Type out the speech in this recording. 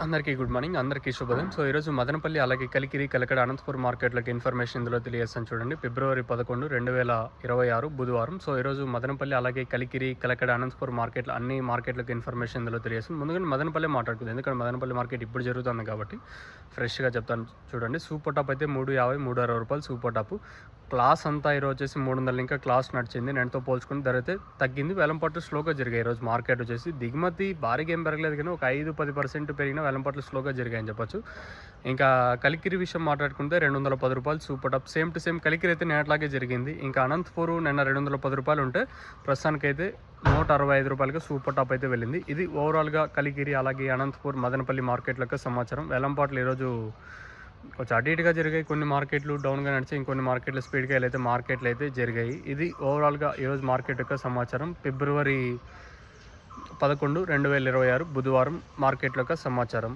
అందరికీ good morning, అందరికీ శుభోదయం. సో ఈరోజు మదనపల్లి అలాగే కలికిరి, కలకడ, అనంతపురం మార్కెట్లకి ఇన్ఫర్మేషన్ ఇందులో తెలియజేస్తాను చూడండి. ఫిబ్రవరి 11, 2026 బుధవారం. సో ఈరోజు మదనపల్లి అలాగే కలికిరి, కలకడ, అనంతపురం మార్కెట్లు అన్ని మార్కెట్లకు ఇన్ఫర్మేషన్ ఇందులో తెలియజేస్తుంది. ముందుగా మదనపల్లి మాట్లాడుకుంది, ఎందుకంటే మదనపల్లి మార్కెట్ ఇప్పుడు జరుగుతుంది కాబట్టి ఫ్రెష్గా చెప్తాను చూడండి. సూపర్ టాప్ అయితే 350, 360 రూపాయలు సూపర్ టాప్. క్లాస్ అంతా ఈరోజు వచ్చేసి 300 ఇంకా క్లాస్ నడిచింది. నేనుతో పోల్చుకుని ధర అయితే తగ్గింది. వేలంపాట్లు స్లోగా జరిగాయి. ఈరోజు మార్కెట్ వచ్చేసి దిగుమతి భారీగా ఏం పెరగలేదు, కానీ ఒక 5-10% పెరిగిన వేలంపాట్లు స్లోగా జరిగాయని చెప్పొచ్చు. ఇంకా కలికిరి విషయం మాట్లాడుకుంటే 210 రూపాయలు super top. Same to same Kalikiri అయితే నేట్లాగే జరిగింది. ఇంకా అనంతపూర్ నిన్న 210 రూపాయలు ఉంటే ప్రస్తుతానికైతే 165 రూపాయలకి సూపర్ టాప్ అయితే వెళ్ళింది. ఇది ఓవరాల్గా కలికిరి అలాగే అనంతపూర్ మదనపల్లి మార్కెట్లకు సమాచారం. వేలంపాట్లు ఈరోజు కొంచెం అటు ఇటుగా జరిగాయి. కొన్ని మార్కెట్లు డౌన్గా నడిచాయి, ఇంకొన్ని మార్కెట్లు స్పీడ్గా వెళ్ళైతే మార్కెట్లు అయితే జరిగాయి. ఇది ఓవరాల్గా ఈరోజు మార్కెట్ యొక్క సమాచారం. ఫిబ్రవరి 11, 2026 బుధవారం మార్కెట్ల యొక్క సమాచారం.